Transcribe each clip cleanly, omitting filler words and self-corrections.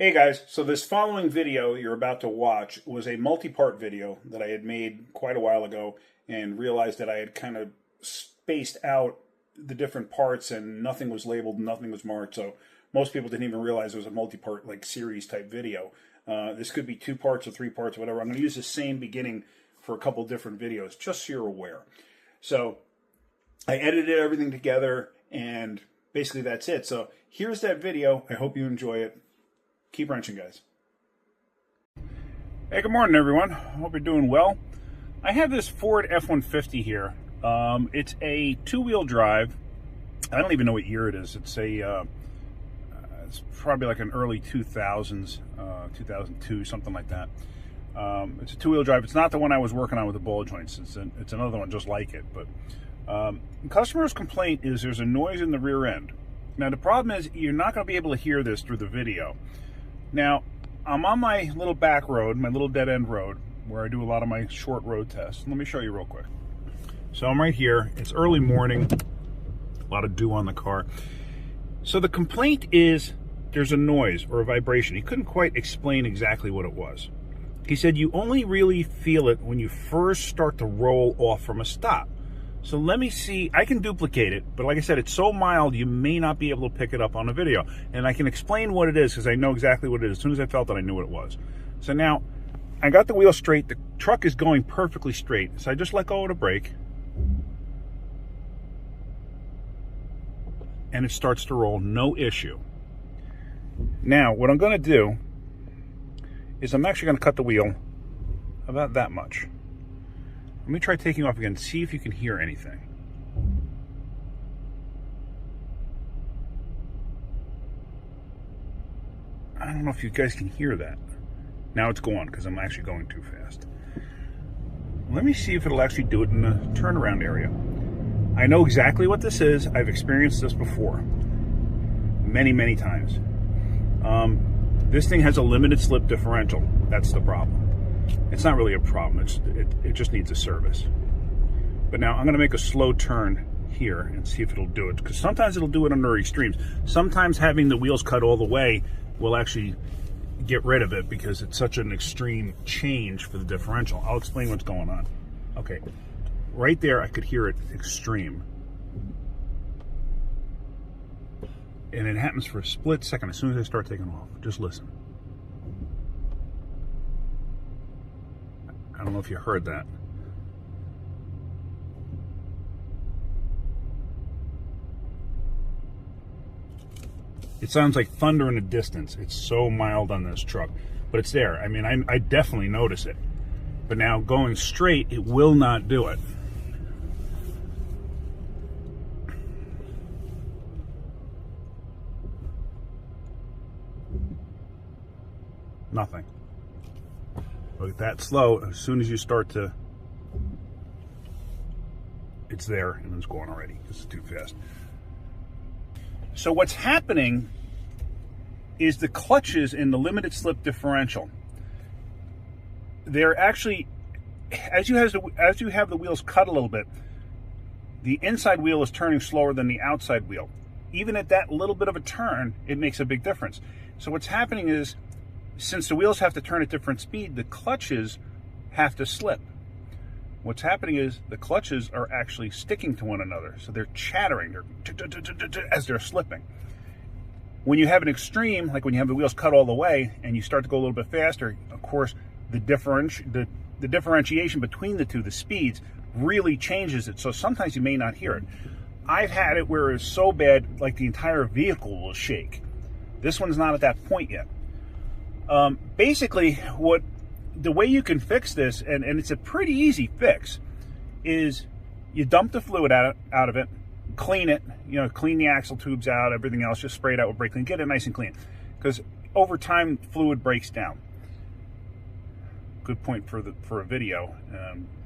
Hey guys, so this following video you're about to watch was a multi-part video that I had made quite a while ago and realized that I had kind of spaced out the different parts and nothing was labeled and nothing was marked, so most people didn't even realize it was a multi-part like series type video. This could be 2 parts or 3 parts or whatever. I'm going to use the same beginning for a couple different videos just so you're aware. So I edited everything together and basically that's it. So here's that video. I hope you enjoy it. Keep wrenching, guys. Hey, good morning, everyone. Hope you're doing well. I have this Ford F-150 here. It's a 2-wheel drive. I don't even know what year it is. It's it's probably like an early 2000s, 2002, something like that. It's a 2-wheel drive. It's not the one I was working on with the ball joints. It's another one just like it. But the customer's complaint is there's a noise in the rear end. Now, the problem is you're not going to be able to hear this through the video. Now, I'm on my little back road, my little dead-end road, where I do a lot of my short road tests. Let me show you real quick. So I'm right here. It's early morning. A lot of dew on the car. So the complaint is there's a noise or a vibration. He couldn't quite explain exactly what it was. He said you only really feel it when you first start to roll off from a stop. So let me see, I can duplicate it, but like I said, it's so mild you may not be able to pick it up on a video. And I can explain what it is because I know exactly what it is. As soon as I felt it, I knew what it was. So now, I got the wheel straight, the truck is going perfectly straight. So I just let go of the brake. And it starts to roll, no issue. Now, what I'm gonna do is I'm actually gonna cut the wheel about that much. Let me try taking off again, see if you can hear anything. I don't know if you guys can hear that. Now it's gone because I'm actually going too fast. Let me see if it'll actually do it in the turnaround area. I know exactly what this is. I've experienced this before. Many, many times. This thing has a limited slip differential. That's the problem. It's not really a problem, it just needs a service. But now I'm going to make a slow turn here and see if it'll do it, because sometimes it'll do it under extremes. Sometimes having the wheels cut all the way will actually get rid of it because it's such an extreme change for the differential. I'll explain what's going on. Okay, right there I could hear it extreme. And it happens for a split second as soon as I start taking off. Just listen. I don't know if you heard that. It sounds like thunder in the distance. It's so mild on this truck, but it's there. I mean, I definitely notice it. But now going straight, it will not do it. Nothing. Look, that slow, as soon as you start to, it's there and it's going already. This is too fast. So what's happening is the clutches in the limited slip differential, they're actually, as you have the wheels cut a little bit, the inside wheel is turning slower than the outside wheel. Even at that little bit of a turn, it makes a big difference. So what's happening is, since the wheels have to turn at different speed, the clutches have to slip. What's happening is the clutches are actually sticking to one another. So they're chattering as they're slipping. When you have an extreme, like when you have the wheels cut all the way and you start to go a little bit faster, of course, the differentiation between the two, the speeds, really changes it. So sometimes you may not hear it. I've had it where it's so bad, like the entire vehicle will shake. This one's not at that point yet. Basically, the way you can fix this, and it's a pretty easy fix, is you dump the fluid out of it, clean it, clean the axle tubes out, everything else, just spray it out with brake clean, get it nice and clean. Because over time, fluid breaks down. Good point for a video,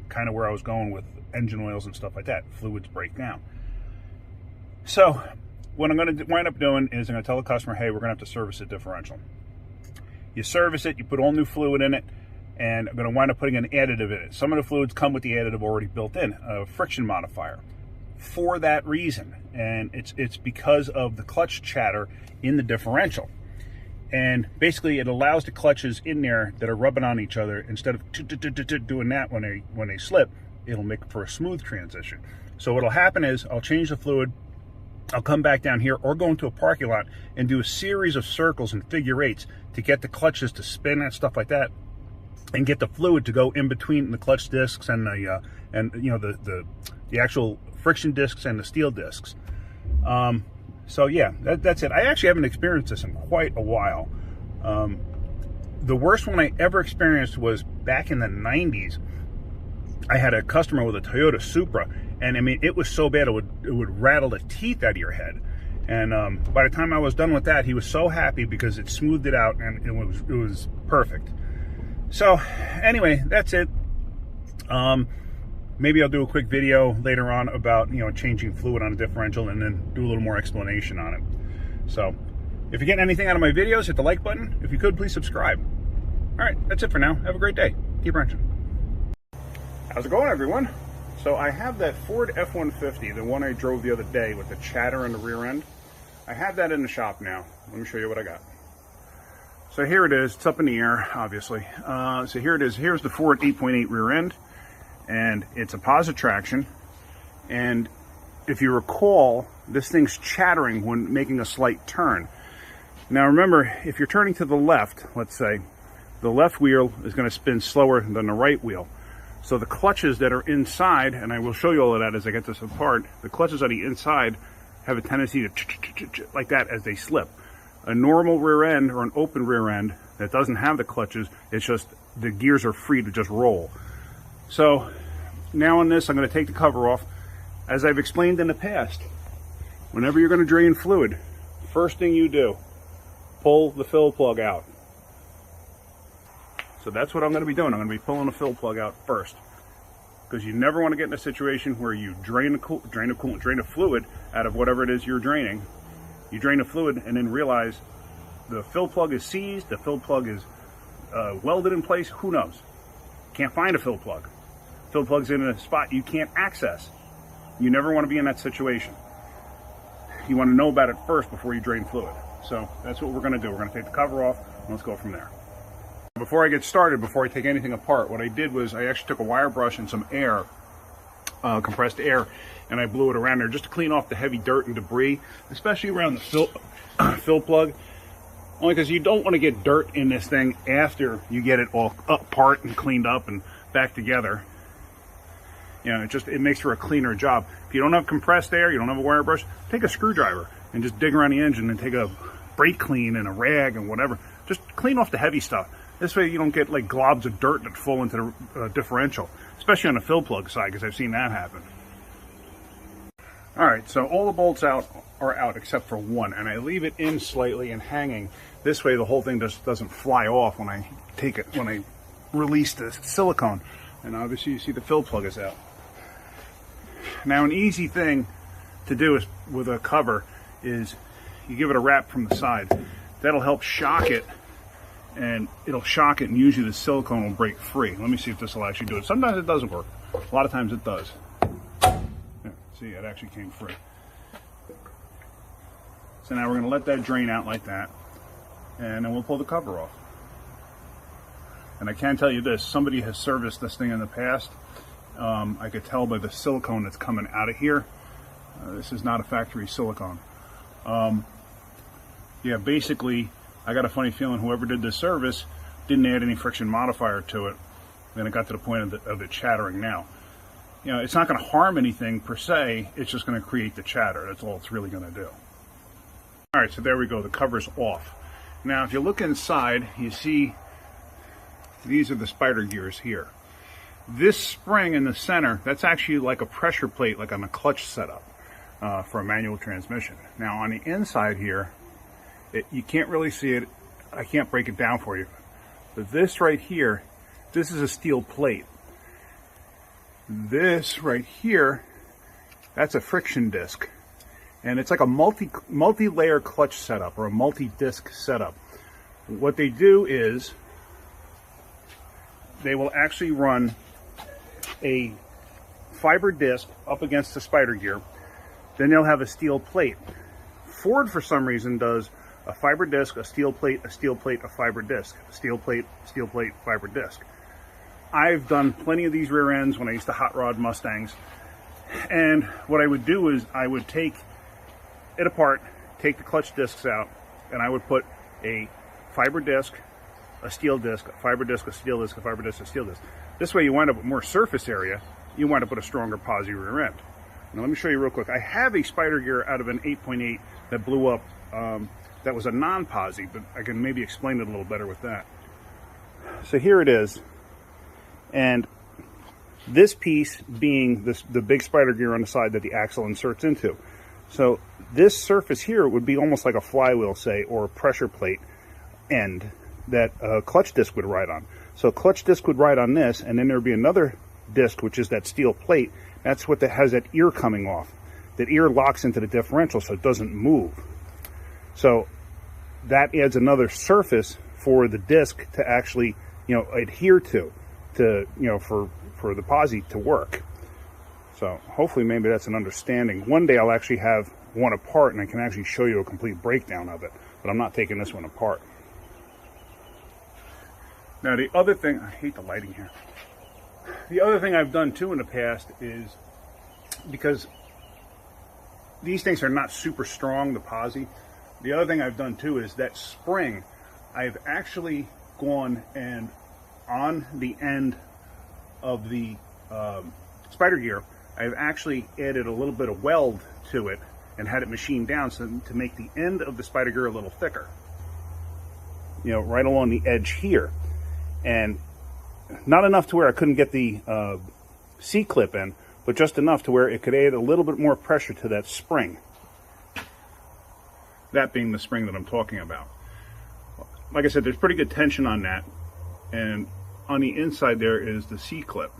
kind of where I was going with engine oils and stuff like that. Fluids break down. So what I'm going to wind up doing is I'm going to tell the customer, hey, we're going to have to service the differential. You service it, you put all new fluid in it, and I'm going to wind up putting an additive in it. Some of the fluids come with the additive already built in, a friction modifier, for that reason. And it's because of the clutch chatter in the differential. And basically it allows the clutches in there that are rubbing on each other, instead of doing that when they slip, it'll make for a smooth transition. So what'll happen is I'll change the fluid, I'll come back down here or go into a parking lot and do a series of circles and figure eights to get the clutches to spin and stuff like that, and get the fluid to go in between the clutch discs and the actual friction discs and the steel discs. So yeah, that's it. I actually haven't experienced this in quite a while. The worst one I ever experienced was back in the 90s. I had a customer with a Toyota Supra, and I mean, it was so bad it would rattle the teeth out of your head. And by the time I was done with that, he was so happy because it smoothed it out and it was perfect. So anyway, that's it. Maybe I'll do a quick video later on about, changing fluid on a differential, and then do a little more explanation on it. So if you're getting anything out of my videos, hit the like button. If you could, please subscribe. All right, that's it for now. Have a great day. Keep wrenching. How's it going, everyone? So I have that Ford F-150, the one I drove the other day with the chatter in the rear end. I have that in the shop now. Let me show you what I got. So here it is. It's up in the air, obviously. So here it is. Here's the Ford 8.8 rear end, and it's a positive traction. And if you recall, this thing's chattering when making a slight turn. Now remember, if you're turning to the left, let's say, the left wheel is going to spin slower than the right wheel. So the clutches that are inside, and I will show you all of that as I get this apart, the clutches on the inside have a tendency to like that as they slip. A normal rear end or an open rear end that doesn't have the clutches, it's just the gears are free to just roll. So now on this, I'm going to take the cover off. As I've explained in the past, whenever you're going to drain fluid, first thing you do, pull the fill plug out. So that's what I'm going to be doing. I'm going to be pulling the fill plug out first, because you never want to get in a situation where you drain the fluid out of whatever it is you're draining. You drain the fluid and then realize the fill plug is seized, the fill plug is welded in place, who knows? Can't find a fill plug. Fill plug's in a spot you can't access. You never want to be in that situation. You want to know about it first before you drain fluid. So that's what we're going to do. We're going to take the cover off and let's go from there. Before I get started, before I take anything apart, what I did was I actually took a wire brush and some air, compressed air, and I blew it around there just to clean off the heavy dirt and debris, especially around the fill plug. Only because you don't want to get dirt in this thing after you get it all apart and cleaned up and back together. It makes for a cleaner job. If you don't have compressed air, you don't have a wire brush, take a screwdriver and just dig around the engine and take a brake clean and a rag and whatever. Just clean off the heavy stuff. This way you don't get like globs of dirt that fall into the differential, especially on the fill plug side, because I've seen that happen. All right, so all the bolts are out except for one, and I leave it in slightly and hanging. This way the whole thing just doesn't fly off when I release the silicone. And obviously you see the fill plug is out. Now an easy thing to do is with a cover is you give it a wrap from the side. That'll help shock it, and it'll shock it, and usually the silicone will break free. Let me see if this will actually do it. Sometimes it doesn't work. A lot of times it does. Yeah, see, it actually came free. So now we're going to let that drain out like that, and then we'll pull the cover off. And I can tell you this, somebody has serviced this thing in the past. I could tell by the silicone that's coming out of here. This is not a factory silicone. Yeah, basically, I got a funny feeling whoever did this service didn't add any friction modifier to it. Then it got to the point of it chattering now. It's not going to harm anything per se, it's just going to create the chatter. That's all it's really going to do. All right, so there we go, the cover's off. Now, if you look inside, you see these are the spider gears here. This spring in the center, that's actually like a pressure plate, like on a clutch setup for a manual transmission. Now, on the inside here, you can't really see it. I can't break it down for you. But this right here, this is a steel plate. This right here, that's a friction disc. And it's like a multi-layer clutch setup or a multi-disc setup. What they do is they will actually run a fiber disc up against the spider gear. Then they'll have a steel plate. Ford, for some reason, does a fiber disc, a steel plate, a fiber disc, steel plate, fiber disc. I've done plenty of these rear ends when I used to hot rod Mustangs. And what I would do is I would take it apart, take the clutch discs out, and I would put a fiber disc, a steel disc, a fiber disc, a steel disc, a fiber disc, a steel disc. This way you wind up with more surface area. You wind up with a stronger Posi rear end. Now let me show you real quick. I have a spider gear out of an 8.8 that blew up. That was a non-Posi, but I can maybe explain it a little better with that. So here it is. And this piece being the big spider gear on the side that the axle inserts into. So this surface here would be almost like a flywheel, say, or a pressure plate end that a clutch disc would ride on. So a clutch disc would ride on this, and then there would be another disc, which is that steel plate. That's what has that ear coming off. That ear locks into the differential so it doesn't move. So that adds another surface for the disc to actually, adhere to, for the Posi to work. So hopefully maybe that's an understanding. One day I'll actually have one apart and I can actually show you a complete breakdown of it, but I'm not taking this one apart. Now the other thing, I hate the lighting here. The other thing I've done too in the past is, because these things are not super strong, the Posi, the other thing I've done too is that spring, I've actually gone and on the end of the spider gear, I've actually added a little bit of weld to it and had it machined down so to make the end of the spider gear a little thicker. Right along the edge here. And not enough to where I couldn't get the C-clip in, but just enough to where it could add a little bit more pressure to that spring. That being the spring that I'm talking about. Like I said, there's pretty good tension on that. And on the inside there is the C-clip.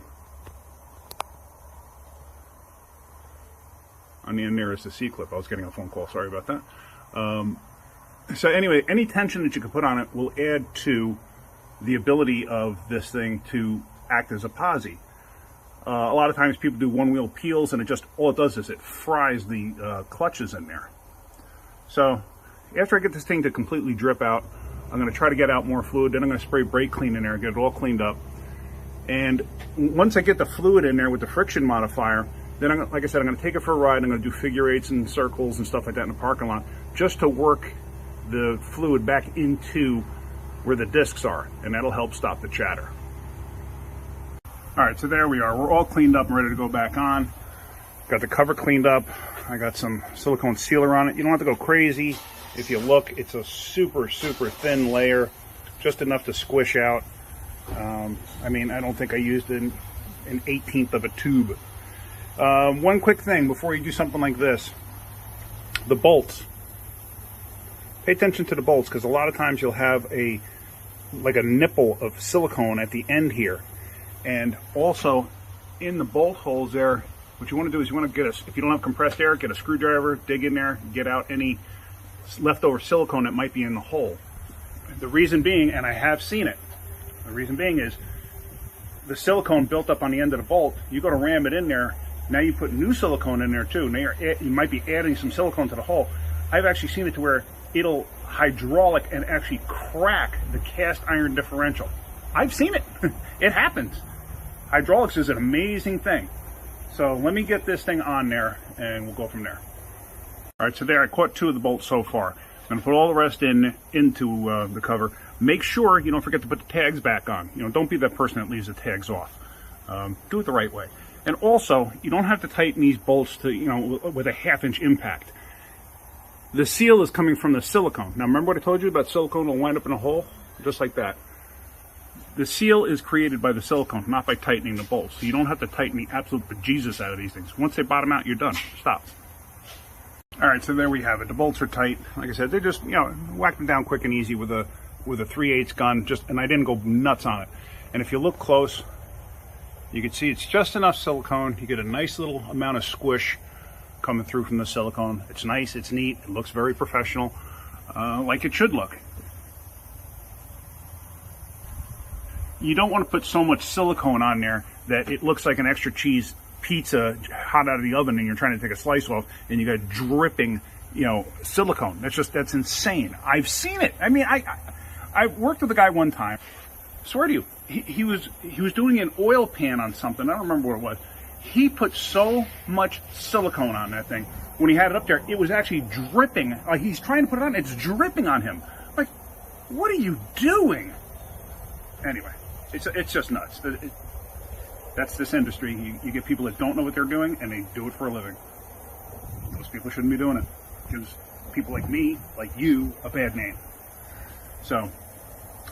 On the end there is the C-clip. I was getting a phone call, sorry about that. So anyway, any tension that you can put on it will add to the ability of this thing to act as a Posi. A lot of times people do one-wheel peels and all it does is it fries the clutches in there. So after I get this thing to completely drip out, I'm going to try to get out more fluid, then I'm going to spray brake clean in there, get it all cleaned up. And once I get the fluid in there with the friction modifier, then like I said, I'm going to take it for a ride. I'm going to do figure eights and circles and stuff like that in the parking lot, just to work the fluid back into where the discs are, and that'll help stop the chatter. All right, so there we are. We're all cleaned up and ready to go back on. Got the cover cleaned up. I got some silicone sealer on it. You don't have to go crazy. If you look, it's a super, super thin layer, just enough to squish out. I mean, I don't think I used an 1/18 of a tube. One quick thing before you do something like this, the bolts. Pay attention to the bolts, because a lot of times you'll have like a nipple of silicone at the end here. And also in the bolt holes there, what you want to do is you want to if you don't have compressed air, get a screwdriver, dig in there, get out any leftover silicone that might be in the hole. The reason being, and I have seen it, the reason being is the silicone built up on the end of the bolt, you go to ram it in there, now you put new silicone in there too. Now you might be adding some silicone to the hole. I've actually seen it to where it'll hydraulic and actually crack the cast iron differential. I've seen it. It happens. Hydraulics is an amazing thing. So let me get this thing on there and we'll go from there. All right, so there I caught 2 of the bolts so far. I'm going to put all the rest into the cover. Make sure you don't forget to put the tags back on. Don't be that person that leaves the tags off. Do it the right way. And also, you don't have to tighten these bolts to, with a 1/2-inch impact. The seal is coming from the silicone. Now remember what I told you about silicone will wind up in a hole? Just like that. The seal is created by the silicone, not by tightening the bolts. So you don't have to tighten the absolute bejesus out of these things. Once they bottom out, you're done. Stop. All right, so there we have it. The bolts are tight. Like I said, they're just, whack them down quick and easy with a 3/8 gun. And I didn't go nuts on it. And if you look close, you can see it's just enough silicone. You get a nice little amount of squish coming through from the silicone. It's nice, it's neat, it looks very professional, like it should look. You don't want to put so much silicone on there that it looks like an extra cheese pizza hot out of the oven and you're trying to take a slice off and you got dripping silicone. That's insane. I've seen it. I mean, I worked with a guy one time. I swear to you, he was doing an oil pan on something. I don't remember what it was. He put so much silicone on that thing. When he had it up there, it was actually dripping. Like, he's trying to put it on, it's dripping on him. Like, what are you doing? Anyway, it's just nuts. That's this industry. You get people that don't know what they're doing, and they do it for a living. Those people shouldn't be doing it. It gives people like me, like you, a bad name. So,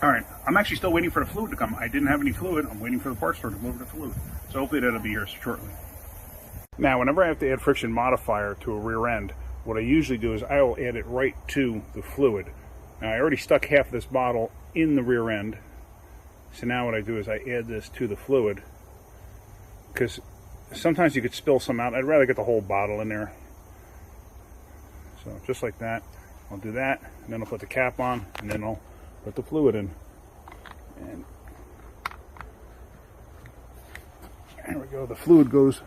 all right, I'm actually still waiting for the fluid to come. I didn't have any fluid. I'm waiting for the parts store to deliver the fluid. So hopefully that'll be here shortly. Now, whenever I have to add friction modifier to a rear end, what I usually do is I will add it right to the fluid. Now, I already stuck half of this bottle in the rear end. So now what I do is I add this to the fluid, because sometimes you could spill some out. I'd rather get the whole bottle in there. So just like that, I'll do that, and then I'll put the cap on, and then I'll put the fluid in. And there we go. The fluid goes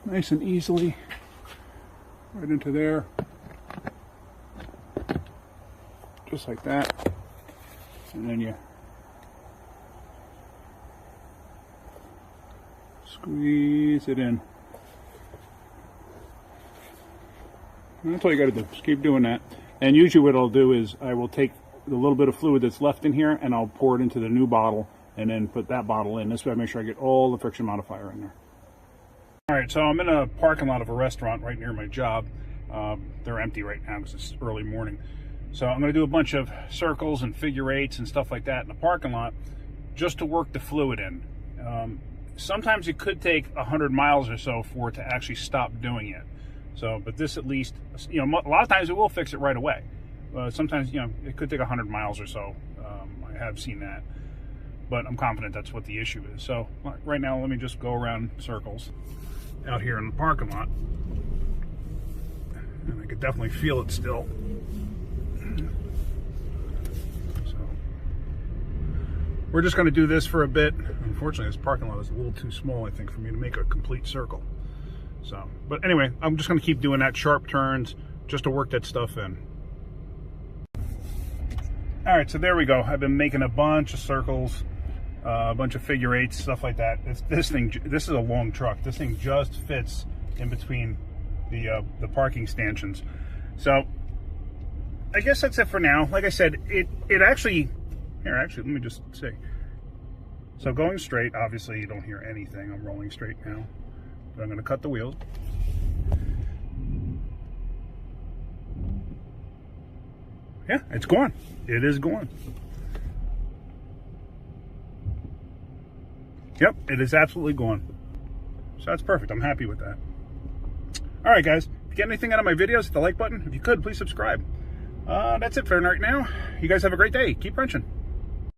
nice and easily right into there, just like that. And then you squeeze it in. And that's all you got to do. Just keep doing that. And usually what I'll do is I will take the little bit of fluid that's left in here and I'll pour it into the new bottle and then put that bottle in. This way I make sure I get all the friction modifier in there. All right, so I'm in a parking lot of a restaurant right near my job. They're empty right now because it's early morning. So I'm going to do a bunch of circles and figure eights and stuff like that in the parking lot just to work the fluid in. Sometimes it could take 100 miles or so for it to actually stop doing it. So, but this at least, a lot of times it will fix it right away. Sometimes, it could take 100 miles or so. I have seen that. But I'm confident that's what the issue is. So, right now, let me just go around circles out here in the parking lot. And I could definitely feel it still. So, we're just going to do this for a bit. Unfortunately, this parking lot is a little too small, I think, for me to make a complete circle. So, but anyway, I'm just going to keep doing that, sharp turns, just to work that stuff in. All right, so there we go. I've been making a bunch of circles, a bunch of figure eights, stuff like that. This is a long truck. This thing just fits in between the parking stanchions. So, I guess that's it for now. Like I said, it actually, let me just say. So going straight, obviously you don't hear anything. I'm rolling straight now. But I'm going to cut the wheels. Yeah, it's gone. It is gone. Yep, it is absolutely gone. So that's perfect. I'm happy with that. All right, guys. If you get anything out of my videos, hit the like button. If you could, please subscribe. That's it for right now. You guys have a great day. Keep wrenching.